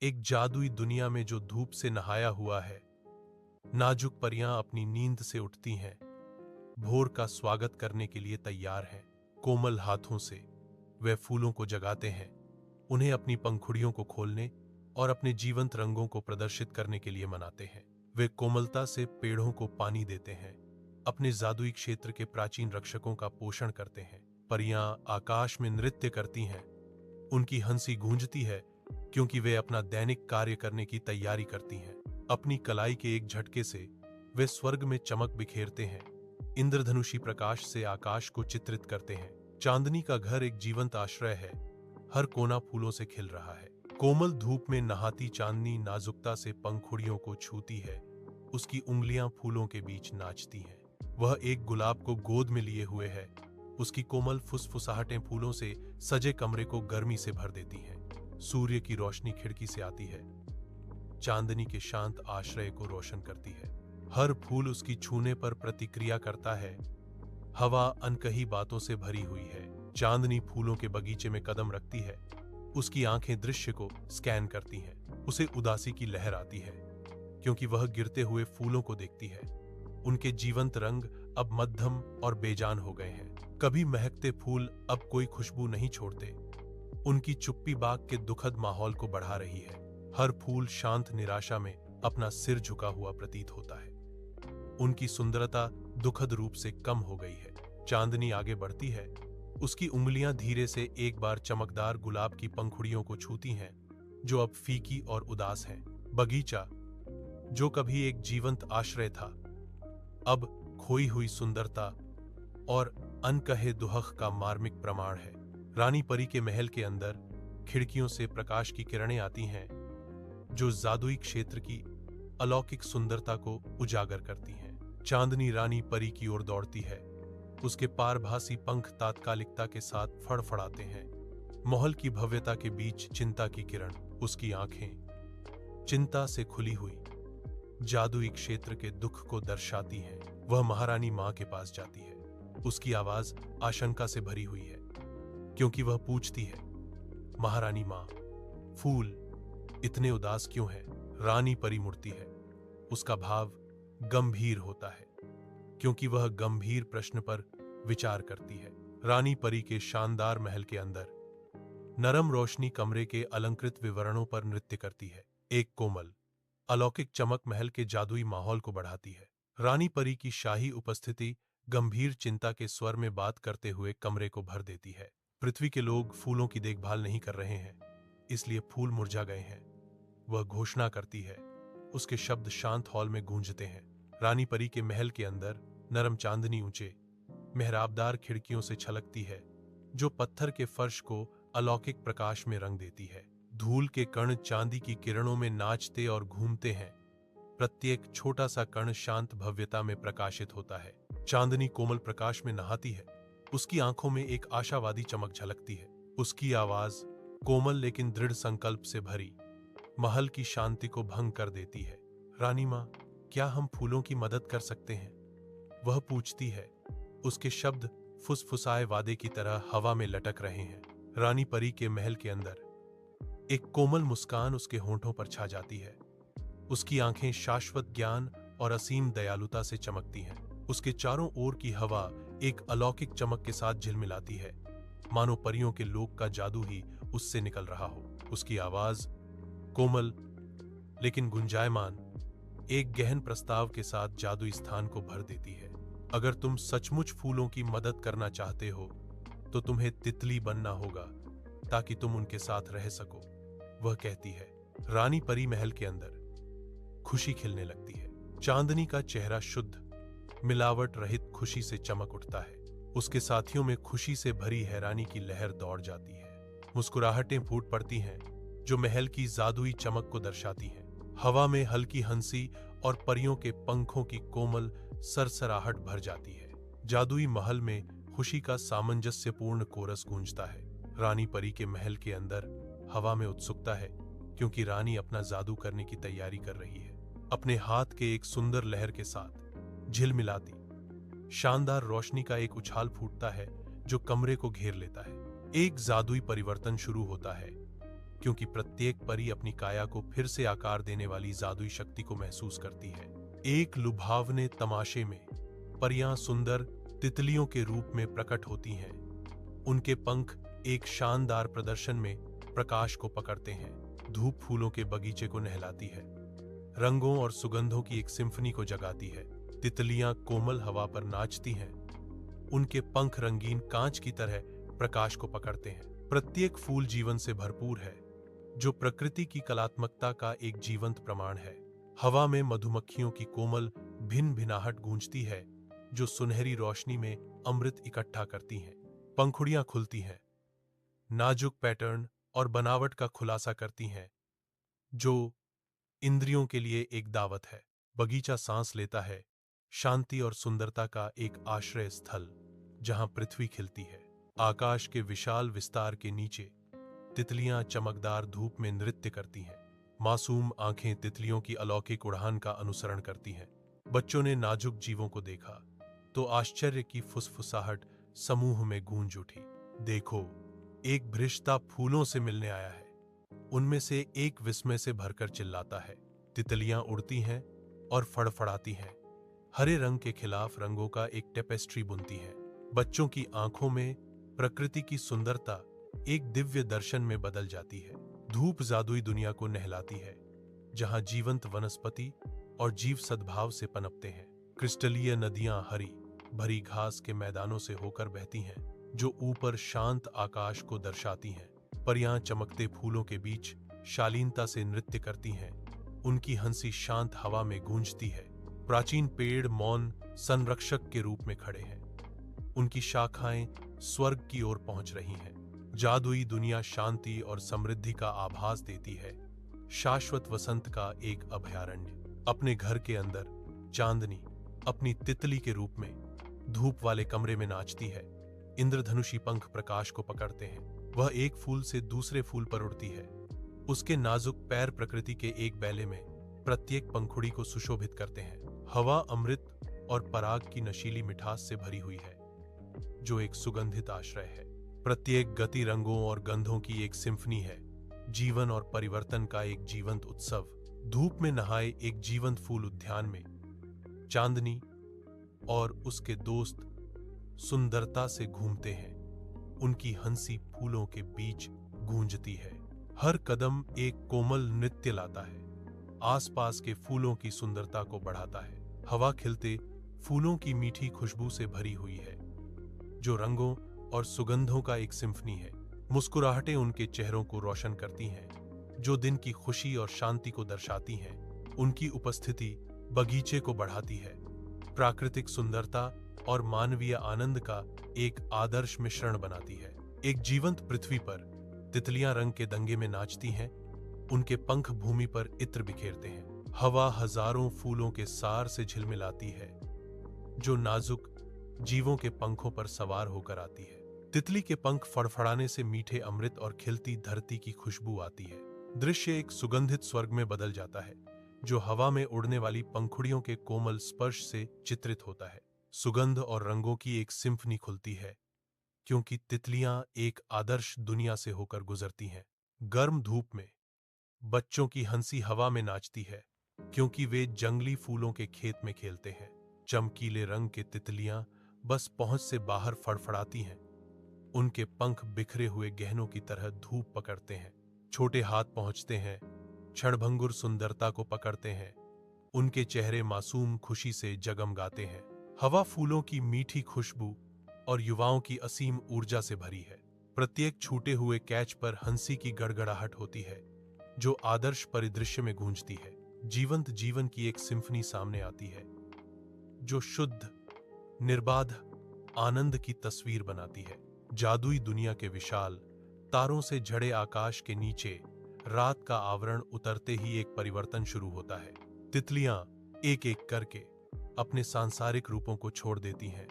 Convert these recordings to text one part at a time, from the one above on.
एक जादुई दुनिया में जो धूप से नहाया हुआ है। नाजुक परियां अपनी नींद से उठती हैं, भोर का स्वागत करने के लिए तैयार हैं। कोमल हाथों से वे फूलों को जगाते हैं, उन्हें अपनी पंखुड़ियों को खोलने और अपने जीवंत रंगों को प्रदर्शित करने के लिए मनाते हैं। वे कोमलता से पेड़ों को पानी देते हैं, अपने जादुई क्षेत्र के प्राचीन रक्षकों का पोषण करते हैं। परियां आकाश में नृत्य करती हैं, उनकी हंसी गूंजती है क्योंकि वे अपना दैनिक कार्य करने की तैयारी करती हैं। अपनी कलाई के एक झटके से वे स्वर्ग में चमक बिखेरते हैं, इंद्रधनुषी प्रकाश से आकाश को चित्रित करते हैं। चांदनी का घर एक जीवंत आश्रय है, हर कोना फूलों से खिल रहा है। कोमल धूप में नहाती चांदनी नाजुकता से पंखुड़ियों को छूती है, उसकी उंगलियां फूलों के बीच नाचती हैं। वह एक गुलाब को गोद में लिए हुए है, उसकी कोमल फुसफुसाहटें फूलों से सजे कमरे को गर्मी से भर देती हैं। सूर्य की रोशनी खिड़की से आती है, चांदनी के शांत आश्रय को रोशन करती है। हर फूल उसकी छूने पर प्रतिक्रिया करता है। हवा अनकही बातों से भरी हुई है। चांदनी फूलों के बगीचे में कदम रखती है, उसकी आंखें दृश्य को स्कैन करती हैं। उसे उदासी की लहर आती है क्योंकि वह गिरते हुए फूलों को देखती है। उनके जीवंत रंग अब मध्यम और बेजान हो गए हैं। कभी महकते फूल अब कोई खुशबू नहीं छोड़ते, उनकी चुप्पी बाग के दुखद माहौल को बढ़ा रही है। हर फूल शांत निराशा में अपना सिर झुका हुआ प्रतीत होता है, उनकी सुंदरता दुखद रूप से कम हो गई है। चांदनी आगे बढ़ती है, उसकी उंगलियां धीरे से एक बार चमकदार गुलाब की पंखुड़ियों को छूती हैं, जो अब फीकी और उदास हैं। बगीचा, जो कभी एक जीवंत आश्रय था, अब खोई हुई सुंदरता और अनकहे दुहख का मार्मिक प्रमाण है। रानी परी के महल के अंदर खिड़कियों से प्रकाश की किरणें आती हैं, जो जादुई क्षेत्र की अलौकिक सुंदरता को उजागर करती हैं। चांदनी रानी परी की ओर दौड़ती है, उसके पारभासी पंख तात्कालिकता के साथ फड़फड़ाते हैं। महल की भव्यता के बीच चिंता की किरण, उसकी आंखें चिंता से खुली हुई जादुई क्षेत्र के दुख को दर्शाती हैं। वह महारानी मां के पास जाती है, उसकी आवाज आशंका से भरी हुई है क्योंकि वह पूछती है, महारानी मां, फूल इतने उदास क्यों हैं? रानी परी मुड़ती है, उसका भाव गंभीर होता है क्योंकि वह गंभीर प्रश्न पर विचार करती है। रानी परी के शानदार महल के अंदर नरम रोशनी कमरे के अलंकृत विवरणों पर नृत्य करती है। एक कोमल अलौकिक चमक महल के जादुई माहौल को बढ़ाती है। रानी परी की शाही उपस्थिति गंभीर चिंता के स्वर में बात करते हुए कमरे को भर देती है। पृथ्वी के लोग फूलों की देखभाल नहीं कर रहे हैं, इसलिए फूल मुरझा गए हैं, वह घोषणा करती है। उसके शब्द शांत हॉल में गूंजते हैं। रानी परी के महल के अंदर नरम चांदनी ऊंचे मेहराबदार खिड़कियों से छलकती है, जो पत्थर के फर्श को अलौकिक प्रकाश में रंग देती है। धूल के कण चांदी की किरणों में नाचते और घूमते हैं, प्रत्येक छोटा सा कण शांत भव्यता में प्रकाशित होता है। चांदनी कोमल प्रकाश में नहाती है, उसकी आंखों में एक आशावादी चमक झलकती है। उसकी आवाज कोमल लेकिन दृढ़ संकल्प से भरी महल की शांति को भंग कर देती है। रानी मां, क्या हम फूलों की मदद कर सकते हैं? वह पूछती है, उसके शब्द फुसफुसाए वादे की तरह हवा में लटक रहे हैं। रानी परी के महल के अंदर एक कोमल मुस्कान उसके होंठों पर छा जाती है, उसकी आंखें शाश्वत ज्ञान और असीम दयालुता से चमकती हैं। उसके चारों ओर की हवा एक अलौकिक चमक के साथ झिलमिलाती है, मानो परियों के लोक का जादू ही उससे निकल रहा हो। उसकी आवाज कोमल लेकिन गुंजायमान एक गहन प्रस्ताव के साथ जादुई स्थान को भर देती है। अगर तुम सचमुच फूलों की मदद करना चाहते हो तो तुम्हें तितली बनना होगा ताकि तुम उनके साथ रह सको, वह कहती है। रानी परी महल के अंदर खुशी खिलने लगती है। चांदनी का चेहरा शुद्ध मिलावट रहित खुशी से चमक उठता है। उसके साथियों में खुशी से भरी हैरानी की लहर दौड़ जाती है। मुस्कुराहटें फूट पड़ती हैं जो महल की जादुई चमक को दर्शाती हैं। हवा में हल्की हंसी और परियों के पंखों की कोमल सरसराहट भर जाती है। जादुई महल में खुशी का सामंजस्यपूर्ण कोरस गूंजता है। रानी परी के महल के अंदर हवा में उत्सुकता है क्योंकि रानी अपना जादू करने की तैयारी कर रही है। अपने हाथ के एक सुंदर लहर के साथ झिलमिलाती शानदार रोशनी का एक उछाल फूटता है जो कमरे को घेर लेता है। एक जादुई परिवर्तन शुरू होता है। क्योंकि प्रत्येक परी अपनी काया को फिर से आकार देने वाली जादुई शक्ति को महसूस करती है। एक लुभावने तमाशे में परियां सुंदर तितलियों के रूप में प्रकट होती हैं। उनके पंख एक शानदार प्रदर्शन में प्रकाश को पकड़ते हैं। धूप फूलों के बगीचे को नहलाती है, रंगों और सुगंधों की एक सिम्फनी को जगाती है। तितलियां कोमल हवा पर नाचती हैं, उनके पंख रंगीन कांच की तरह प्रकाश को पकड़ते हैं। प्रत्येक फूल जीवन से भरपूर है, जो प्रकृति की कलात्मकता का एक जीवंत प्रमाण है। हवा में मधुमक्खियों की कोमल भिन भिनाहट गूंजती है, जो सुनहरी रोशनी में अमृत इकट्ठा करती हैं। पंखुड़ियां खुलती हैं, नाजुक पैटर्न और बनावट का खुलासा करती हैं, जो इंद्रियों के लिए एक दावत है। बगीचा सांस लेता है, शांति और सुंदरता का एक आश्रय स्थल, जहां पृथ्वी खिलती है। आकाश के विशाल विस्तार के नीचे तितलियां चमकदार धूप में नृत्य करती हैं। मासूम आंखें तितलियों की अलौकिक उड़ान का अनुसरण करती हैं। बच्चों ने नाजुक जीवों को देखा तो आश्चर्य की फुसफुसाहट समूह में गूंज उठी। देखो, एक भ्रिष्टा फूलों से मिलने आया है। उनमें से एक विस्मय से भरकर चिल्लाता है। तितलियां उड़ती हैं और फड़फड़ाती हैं, हरे रंग के खिलाफ रंगों का एक टेपेस्ट्री बुनती हैं। बच्चों की आंखों में प्रकृति की सुंदरता एक दिव्य दर्शन में बदल जाती है। धूप जादुई दुनिया को नहलाती है, जहां जीवंत वनस्पति और जीव सद्भाव से पनपते हैं। क्रिस्टलीय नदियां हरी भरी घास के मैदानों से होकर बहती हैं, जो ऊपर शांत आकाश को दर्शाती हैं। परियां चमकते फूलों के बीच शालीनता से नृत्य करती हैं, उनकी हंसी शांत हवा में गूंजती है। प्राचीन पेड़ मौन संरक्षक के रूप में खड़े हैं, उनकी शाखाएं स्वर्ग की ओर पहुंच रही हैं। जादुई दुनिया शांति और समृद्धि का आभास देती है, शाश्वत वसंत का एक अभयारण्य। अपने घर के अंदर चांदनी अपनी तितली के रूप में धूप वाले कमरे में नाचती है। इंद्रधनुषी पंख प्रकाश को पकड़ते हैं। वह एक फूल से दूसरे फूल पर उड़ती है। उसके नाजुक पैर प्रकृति के एक बैले में प्रत्येक पंखुड़ी को सुशोभित करते हैं। हवा अमृत और पराग की नशीली मिठास से भरी हुई है, जो एक सुगंधित आश्रय है। प्रत्येक गति रंगों और गंधों की एक सिम्फनी है, जीवन और परिवर्तन का एक जीवंत उत्सव। धूप में नहाए एक जीवंत फूल उद्यान में चांदनी और उसके दोस्त सुंदरता से घूमते हैं। उनकी हंसी फूलों के बीच गूंजती है। हर कदम एक कोमल नृत्य लाता है, आसपास के फूलों की सुंदरता को बढ़ाता है। हवा खिलते फूलों की मीठी खुशबू से भरी हुई है, जो रंगों और सुगंधों का एक सिम्फनी है। मुस्कुराहटें उनके चेहरों को रोशन करती हैं, जो दिन की खुशी और शांति को दर्शाती हैं। उनकी उपस्थिति बगीचे को बढ़ाती है, प्राकृतिक सुंदरता और मानवीय आनंद का एक आदर्श मिश्रण बनाती है। एक जीवंत पृथ्वी पर तितलियां रंग के दंगे में नाचती हैं, उनके पंख भूमि पर इत्र बिखेरते हैं। हवा हजारों फूलों के सार से झिलमिलाती है, जो नाजुक जीवों के पंखों पर सवार होकर आती है। तितली के पंख फड़फड़ाने से मीठे अमृत और खिलती धरती की खुशबू आती है। दृश्य एक सुगंधित स्वर्ग में बदल जाता है, जो हवा में उड़ने वाली पंखुड़ियों के कोमल स्पर्श से चित्रित होता है। सुगंध और रंगों की एक सिम्फनी खुलती है, क्योंकि तितलियां एक आदर्श दुनिया से होकर गुजरती हैं। गर्म धूप में बच्चों की हंसी हवा में नाचती है, क्योंकि वे जंगली फूलों के खेत में खेलते हैं। चमकीले रंग के तितलियां बस पहुंच से बाहर फड़फड़ाती हैं, उनके पंख बिखरे हुए गहनों की तरह धूप पकड़ते हैं। छोटे हाथ पहुंचते हैं, क्षणभंगुर सुंदरता को पकड़ते हैं। उनके चेहरे मासूम खुशी से जगमगाते हैं। हवा फूलों की मीठी खुशबू और युवाओं की असीम ऊर्जा से भरी है। प्रत्येक छूटे हुए कैच पर हंसी की गड़गड़ाहट होती है, जो आदर्श परिदृश्य में गूंजती है। जीवंत जीवन की एक सिम्फनी सामने आती है, जो शुद्ध निर्बाध आनंद की तस्वीर बनाती है। जादुई दुनिया के विशाल तारों से जड़े आकाश के नीचे रात का आवरण उतरते ही एक परिवर्तन शुरू होता है। तितलियां एक एक करके अपने सांसारिक रूपों को छोड़ देती हैं।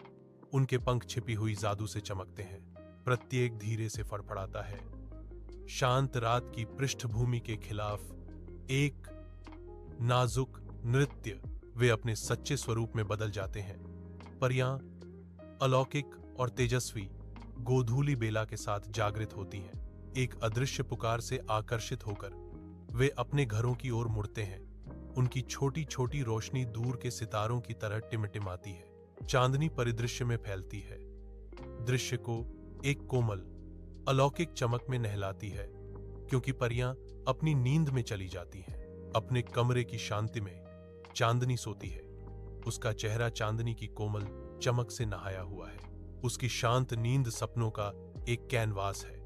उनके पंख छिपी हुई जादू से चमकते हैं। प्रत्येक धीरे से फड़फड़ाता है, शांत रात की पृष्ठभूमि के खिलाफ एक नाजुक नृत्य। वे अपने सच्चे स्वरूप में बदल जाते हैं। परियां अलौकिक और तेजस्वी गोधूली बेला के साथ जागृत होती हैं। एक अदृश्य पुकार से आकर्षित होकर वे अपने घरों की ओर मुड़ते हैं। उनकी छोटी छोटी रोशनी दूर के सितारों की तरह टिमटिमाती है, चांदनी परिदृश्य में फैलती है, दृश्य को एक कोमल अलौकिक चमक में नहलाती है, क्योंकि परियां अपनी नींद में चली जाती हैं। अपने कमरे की शांति में चांदनी सोती है। उसका चेहरा चांदनी की कोमल चमक से नहाया हुआ है। उसकी शांत नींद सपनों का एक कैनवास है,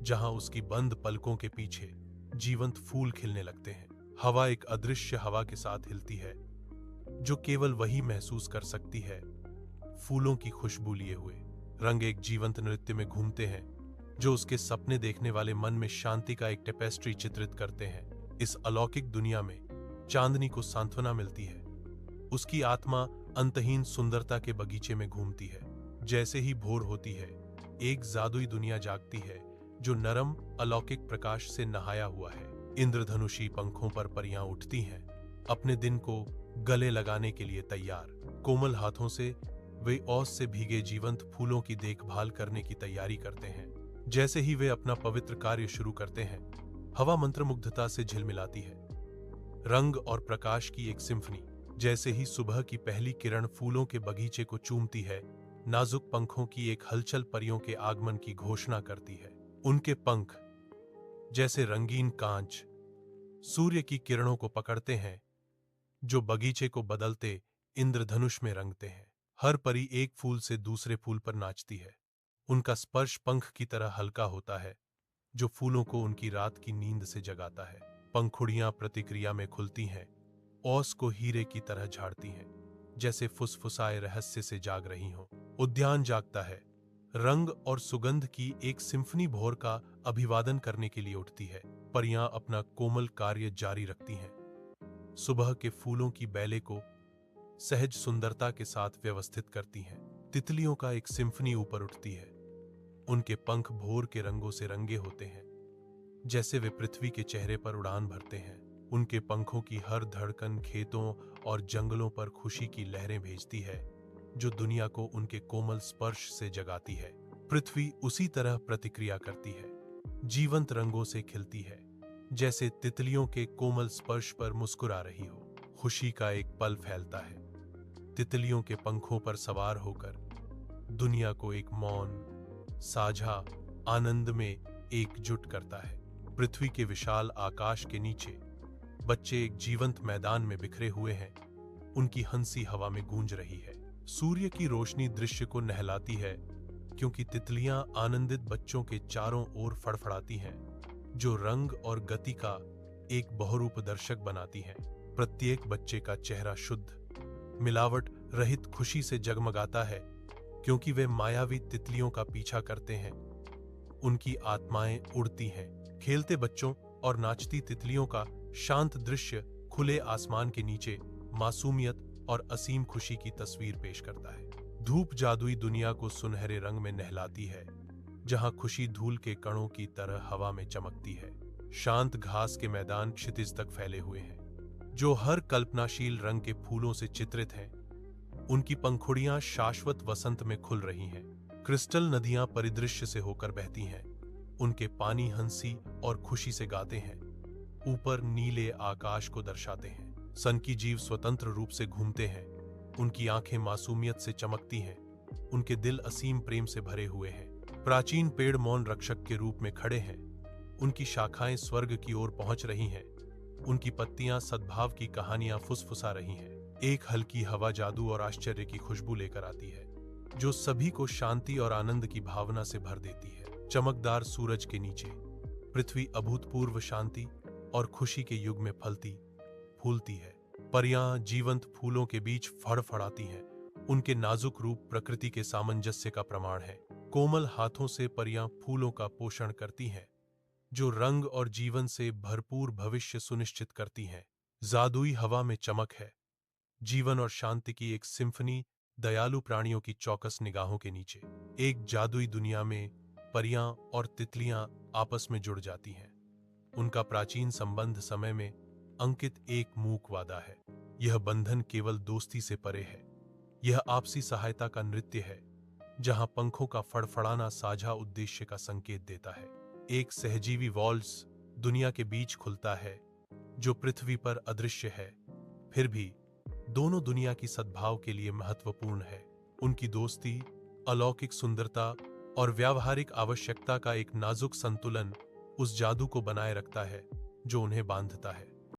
जहां उसकी बंद पलकों के पीछे जीवंत फूल खिलने लगते हैं। हवा एक अदृश्य हवा के साथ हिलती है, जो केवल वही महसूस कर सकती है, फूलों की खुशबू लिए हुए। रंग एक जीवंत नृत्य में घूमते हैं, जो उसके सपने देखने वाले मन में शांति का एक टेपेस्ट्री चित्रित करते हैं। इस अलौकिक दुनिया में चांदनी को सांत्वना मिलती है। उसकी आत्मा अंतहीन सुंदरता के बगीचे में घूमती है। जैसे ही भोर होती है, एक जादुई दुनिया जागती है, जो नरम अलौकिक प्रकाश से नहाया हुआ है। इंद्रधनुषी पंखों पर परियां उठती हैं, अपने दिन को गले लगाने के लिए तैयार। कोमल हाथों से वे ओस से भीगे जीवंत फूलों की देखभाल करने की तैयारी करते हैं। जैसे ही वे अपना पवित्र कार्य शुरू करते हैं, हवा मंत्रमुग्धता से झिलमिलाती है, रंग और प्रकाश की एक सिम्फनी। जैसे ही सुबह की पहली किरण फूलों के बगीचे को चूमती है, नाजुक पंखों की एक हलचल परियों के आगमन की घोषणा करती है। उनके पंख जैसे रंगीन कांच सूर्य की किरणों को पकड़ते हैं, जो बगीचे को बदलते इंद्रधनुष में रंगते हैं। हर परी एक फूल से दूसरे फूल पर नाचती है। उनका स्पर्श पंख की तरह हल्का होता है, जो फूलों को उनकी रात की नींद से जगाता है। पंखुड़ियां प्रतिक्रिया में खुलती हैं, ओस को हीरे की तरह झाड़ती हैं, जैसे फुसफुसाए रहस्य से जाग रही हों। उद्यान जागता है, रंग और सुगंध की एक सिम्फनी भोर का अभिवादन करने के लिए उठती है। परियां अपना कोमल कार्य जारी रखती हैं, सुबह के फूलों की बैले को सहज सुंदरता के साथ व्यवस्थित करती हैं। तितलियों का एक सिम्फनी ऊपर उठती है। उनके पंख भोर के रंगों से रंगे होते हैं, जैसे वे पृथ्वी के चेहरे पर उड़ान भरते हैं। उनके पंखों की हर धड़कन खेतों और जंगलों पर खुशी की लहरें भेजती है, जो दुनिया को उनके कोमल स्पर्श से जगाती है। पृथ्वी उसी तरह प्रतिक्रिया करती है, जीवंत रंगों से खिलती है, जैसे तितलियों के कोमल स्पर्श पर मुस्कुरा रही हो। खुशी का एक पल फैलता है, तितलियों के पंखों पर सवार होकर दुनिया को एक मौन साझा आनंद में एकजुट करता है। पृथ्वी के विशाल आकाश के नीचे बच्चे एक जीवंत मैदान में बिखरे हुए हैं। उनकी हंसी हवा में गूंज रही है। सूर्य की रोशनी दृश्य को नहलाती है, क्योंकि तितलियां आनंदित बच्चों के चारों ओर फड़फड़ाती हैं, जो रंग और गति का एक बहुरूप दर्शक बनाती हैं। प्रत्येक बच्चे का चेहरा शुद्ध, मिलावट रहित खुशी से जगमगाता है, क्योंकि वे मायावी तितलियों का पीछा करते हैं। उनकी आत्माएं उड़ती हैं। खेलते बच्चों और नाचती तितलियों का शांत दृश्य खुले आसमान के नीचे मासूमियत और असीम खुशी की तस्वीर पेश करता है। धूप जादुई दुनिया को सुनहरे रंग में नहलाती है, जहां खुशी धूल के कणों की तरह हवा में चमकती है। शांत घास के मैदान क्षितिज तक फैले हुए हैं, जो हर कल्पनाशील रंग के फूलों से चित्रित हैं। उनकी पंखुड़ियां शाश्वत वसंत में खुल रही हैं। क्रिस्टल नदियां परिदृश्य से होकर बहती हैं। उनके पानी हंसी और खुशी से गाते हैं, ऊपर नीले आकाश को दर्शाते हैं। सन की जीव स्वतंत्र रूप से घूमते हैं। उनकी आंखें मासूमियत से चमकती हैं। उनके दिल असीम प्रेम से भरे हुए हैं। प्राचीन पेड़ मौन रक्षक के रूप में खड़े हैं। उनकी शाखाएं स्वर्ग की ओर पहुंच रही हैं। उनकी पत्तियां सद्भाव की कहानियां फुसफुसा रही हैं। एक हल्की हवा जादू और आश्चर्य की खुशबू लेकर आती है, जो सभी को शांति और आनंद की भावना से भर देती है। चमकदार सूरज के नीचे पृथ्वी अभूतपूर्व शांति और खुशी के युग में फलती फूलती है। परियां जीवंत फूलों के बीच फड़फड़ाती हैं। उनके नाजुक रूप प्रकृति के सामंजस्य का प्रमाण है। कोमल हाथों से परियां फूलों का पोषण करती हैं, जो रंग और जीवन से भरपूर भविष्य सुनिश्चित करती हैं। जादुई हवा में चमक है, जीवन और शांति की एक सिम्फनी दयालु प्राणियों की चौकस निगाहों के नीचे। एक जादुई दुनिया में परियां और तितलियां आपस में जुड़ जाती हैं। उनका प्राचीन संबंध समय में अंकित एक मूक वादा है। यह बंधन केवल दोस्ती से परे है। यह आपसी सहायता का नृत्य है, जहां पंखों का फड़फड़ाना साझा उद्देश्य का संकेत देता है। एक सहजीवी वॉल्स दुनिया के बीच खुलता है जो पृथ्वी पर अदृश्य है, फिर भी दोनों दुनिया की सद्भाव के लिए महत्वपूर्ण है। उनकी दोस्ती अलौकिक सुंदरता और व्यावहारिक आवश्यकता का एक नाजुक संतुलन उस जादू को बनाए रखता है जो उन्हें बांधता है।